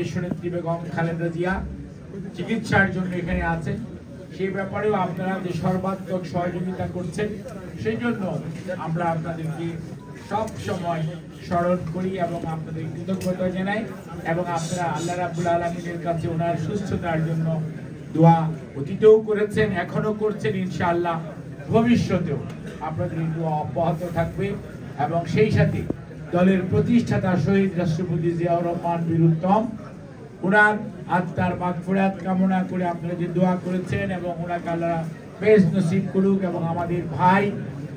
দেশনেত্রী বেগম খালেদা জিয়া চিকিৎসার জন্য এখানে আছেন, সেই ব্যাপারেও আপনারা যে সর্বাত্মক সহযোগিতা করছেন সেই জন্য আমরা আপনাদেরকে সব সময় স্মরণ করি এবং আপনাদের কৃতজ্ঞতা জানাই এবং আপনারা আল্লাহ রাব্বুল আলামিনের কাছে ওনার সুস্থতার জন্য দোয়া অতীতেও করেছেন, এখনো করছেন, ইনশাআল্লাহ ভবিষ্যতেও আপনাদের এই দোয়া অব্যাহত থাকবে। এবং সেই সাথে দলের প্রতিষ্ঠাতা শহীদ রাষ্ট্রপতি জিয়াউর রহমান বীর উত্তম ওনার আত্মার মাগফিরাত কামনা করে আপনারা যে দোয়া করেছেন এবং ওনাকে আল্লাহ বেশ নসিব করুক এবং আমাদের ভাই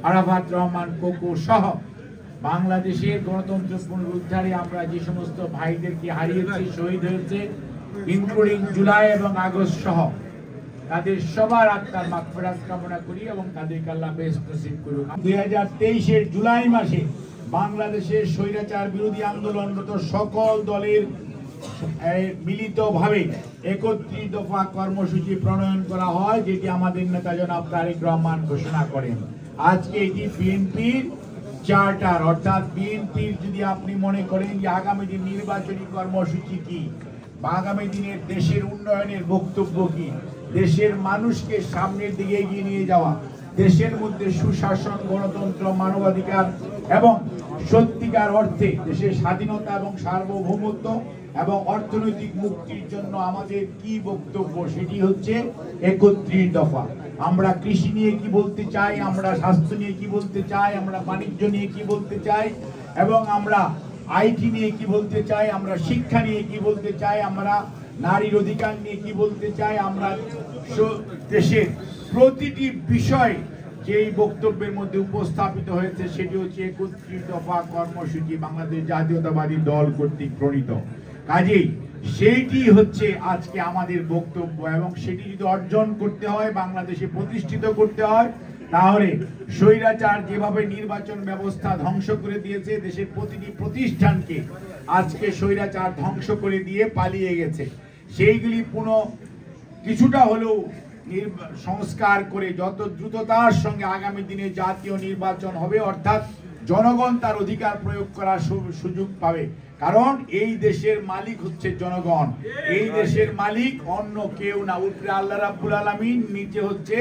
আরাফাত রহমান কোকো সহ বাংলাদেশের গণতন্ত্র পুনরুদ্ধারে আমরা যে সমস্ত ভাইদেরকে হারিয়েছি, শহীদ হয়েছে, ইনক্লুডিং জুলাই এবং আগস্ট সহ তাদের সবার আত্মার মাগফিরাত কামনা করি এবং তাদেরকে আল্লাহ বেশ নসিব করুক। 2023-এর জুলাই মাসে বাংলাদেশের স্বৈরাচার বিরোধী আন্দোলনরত সকল দলের মিলিতভাবে 31 দফা কর্মসূচি প্রণয়ন করা হয়, যেটি আমাদের নেতা জনাব তারেক রহমান ঘোষণা করেন। আজকে এটি বিএনপির চার্টার, অর্থাৎ বিএনপির যদি আপনি মনে করেন যে আগামী দিন নির্বাচনী কর্মসূচি কি বা আগামী দিনের দেশের উন্নয়নের বক্তব্য কি, দেশের মানুষকে সামনের দিকে এগিয়ে নিয়ে যাওয়া, দেশের মধ্যে সুশাসন, গণতন্ত্র, মানবাধিকার এবং সত্যিকার অর্থে দেশের স্বাধীনতা এবং সার্বভৌমত্ব এবং অর্থনৈতিক মুক্তির জন্য আমাদের কি বক্তব্য, সেটি হচ্ছে 31 দফা। আমরা কৃষি নিয়ে কি বলতে চাই, আমরা স্বাস্থ্য নিয়ে কি বলতে চাই, আমরা বাণিজ্য নিয়ে কি বলতে চাই এবং আমরা আইটি নিয়ে কি বলতে চাই, আমরা শিক্ষা নিয়ে কি বলতে চাই, আমরা নারীর অধিকার নিয়ে কি বলতে চাই, আমরা দেশের প্রতিটি বিষয় যেই বক্তব্যের মধ্যে উপস্থাপিত হয়েছে সেটি হচ্ছে 31 দফা কর্মসূচি বাংলাদেশ জাতীয়তাবাদী দল কর্তৃক প্রণীত। কাজেই সেইটি হচ্ছে আজকে আমাদের বক্তব্য এবং সেটি যদি অর্জন করতে হয়, বাংলাদেশে প্রতিষ্ঠিত করতে হয়, তাহলে স্বৈরাচার যেভাবে নির্বাচন ব্যবস্থা ধ্বংস করে দিয়েছে, দেশের প্রতিটি প্রতিষ্ঠানকে আজকে স্বৈরাচার ধ্বংস করে দিয়ে পালিয়ে গেছে, সেইগুলি কিছুটা হলেও সংস্কার করে যত দ্রুততার সঙ্গে আগামী দিনে জাতীয় নির্বাচন হবে, অর্থাৎ জনগণ তার অধিকার প্রয়োগ করার সুযোগ পাবে। কারণ এই দেশের মালিক হচ্ছে জনগণ, এই দেশের মালিক অন্য কেউ না, উপরে আল্লাহ রাব্বুল আলামিন, নিচে হচ্ছে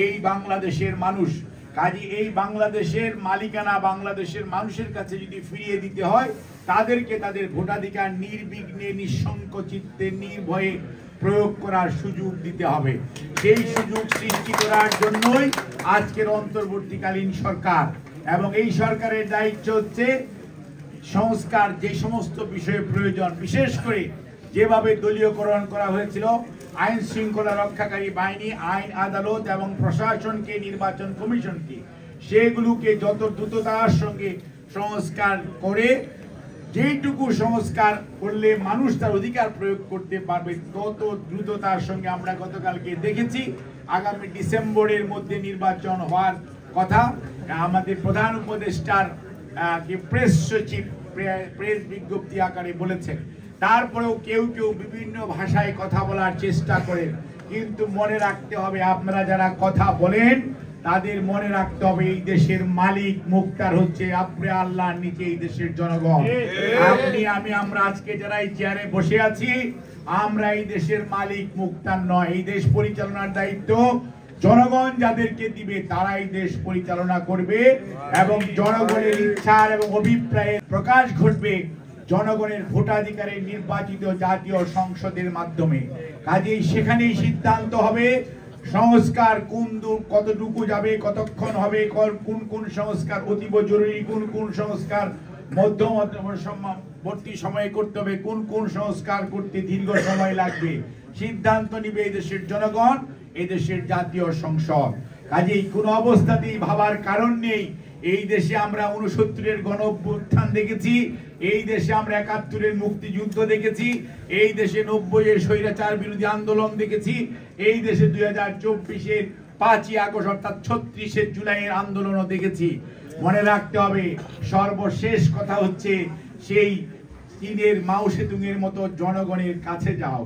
এই বাংলাদেশের মানুষ। কাজে এই বাংলাদেশের মালিকানা বাংলাদেশের মানুষের কাছে যদি ফিরিয়ে দিতে হয়, তাদেরকে তাদের ভোটাধিকার নির্বিঘ্নে, নিঃশঙ্ক চিত্তে, নির্ভয়ে প্রয়োগ করার সুযোগ দিতে হবে। সেই সুযোগ সৃষ্টি করার জন্যই আজকের অন্তর্বর্তীকালীন সরকার এবং এই সরকারের দায়িত্ব হচ্ছে সংস্কার, যে সমস্ত বিষয়ে প্রয়োজন, বিশেষ করে যেভাবে দলীয়করণ করা হয়েছিল আইন শৃঙ্খলা রক্ষাকারী বাহিনী, আইন আদালত এবং প্রশাসনকে, নির্বাচন কমিশনকে, সেগুলোকে যত দ্রুততার সঙ্গে সংস্কার করে, যেইটুকু সংস্কার করলে মানুষ তার অধিকার প্রয়োগ করতে পারবে, তত দ্রুততার সঙ্গে আমরা গতকালকে দেখেছি আগামী ডিসেম্বরের মধ্যে নির্বাচন হওয়ার কথা আমাদের প্রধান উপদেষ্টার প্রেস সচিব প্রেস বিজ্ঞপ্তি আকারে বলেছেন। তারপরেও কেউ কেউ বিভিন্ন ভাষায় কথা বলার চেষ্টা করেন, কিন্তু মনে রাখতে হবে, আপনারা যারা কথা বলেন তাদের মনে রাখতে হবে এই দেশের মালিক মুখতার হচ্ছে আপনি, আল্লাহর নিচে এই দেশের জনগণ। আপনি, আমি, আমরা আজকে যারা এই চেয়ারে বসে আছি, আমরা এই দেশের মালিক মুখতার নয়। এই দেশ পরিচালনার দায়িত্ব জনগণ যাদেরকে দিবে তারাই দেশ পরিচালনা করবে এবং জনগণের ইচ্ছার এবং অভিপ্রায়ের প্রকাশ ঘটবে জনগণের ভোটাধিকারের নির্বাচিত জাতীয় সংসদের মাধ্যমে। কাজেই সেখানেই সিদ্ধান্ত হবে সংস্কার কতটুকু যাবে, কতক্ষণ হবে, কোন কোন সংস্কার অতীব জরুরি, কোন কোন সংস্কার মধ্যবর্তী সময়ে করতে হবে, কোন কোন সংস্কার করতে দীর্ঘ সময় লাগবে, সিদ্ধান্ত নিবে এই দেশের জনগণ, এই দেশের জাতীয় সংসদ। কাজেই কোনো অবস্থাতেই ভাবার কারণ নেই এই দেশে আমরা 69-এর গণ অভ্যুত্থান দেখেছি, এই দেশে আমরা 71-এর মুক্তিযুদ্ধ দেখেছি, এই দেশে 90-এর স্বৈরাচার বিরোধী আন্দোলন দেখেছি, এই দেশে 2024-এর 5ই আগস্ট অর্থাৎ 36-এর জুলাইয়ের আন্দোলনও দেখেছি। মনে রাখতে হবে, সর্বশেষ কথা হচ্ছে সেই চীনের মাও সেতুংয়ের মতো জনগণের কাছে যাও,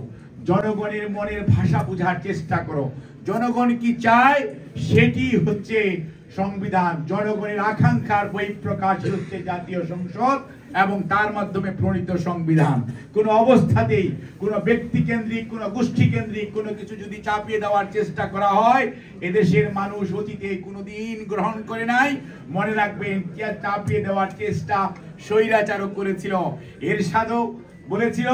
জনগণের মনের ভাষা বোঝার চেষ্টা করো, জনগণ কি চায় সেটি হচ্ছে সংবিধান, জনগণের আকাঙ্ক্ষার বহিঃপ্রকাশ হচ্ছে জাতীয় সংসদ। এবং তার মাধ্যমে প্রণীত সংবিধান। কোনো অবস্থাতেই কোনো ব্যক্তি কেন্দ্রিক, কোনো গোষ্ঠী কেন্দ্রিক কোনো কিছু যদি চাপিয়ে দেওয়ার চেষ্টা করা হয়, এদেশের মানুষ অতীতে কোনোদিন গ্রহণ করে নাই। মনে রাখবেন, চাপিয়ে দেওয়ার চেষ্টা স্বৈরাচারও করেছিল। এরশাদও বলেছিল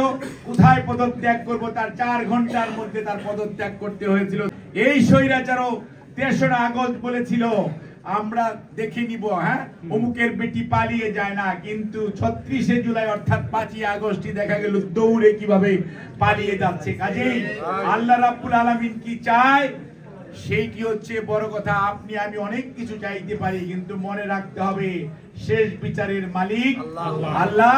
কোথায় পদত্যাগ করব, তার 4 ঘন্টার মধ্যে তার পদত্যাগ করতে হয়েছিল। এই স্বৈরাচারও 3রা আগস্ট বলেছিল আমরা দেখে নিব, হ্যাঁ অমুকের বেটি পালিয়ে যায় না, কিন্তু 36শে জুলাই অর্থাৎ 5ই আগস্টই দেখা গেল দৌড়ে কিভাবে পালিয়ে যাচ্ছে। কাজেই আল্লাহ রাব্বুল আলামিন কি চায় সেইটি হচ্ছে বড় কথা। আপনি আমি অনেক কিছু চাইতে পারি, কিন্তু মনে রাখতে হবে শেষ বিচারের মালিক আল্লাহ।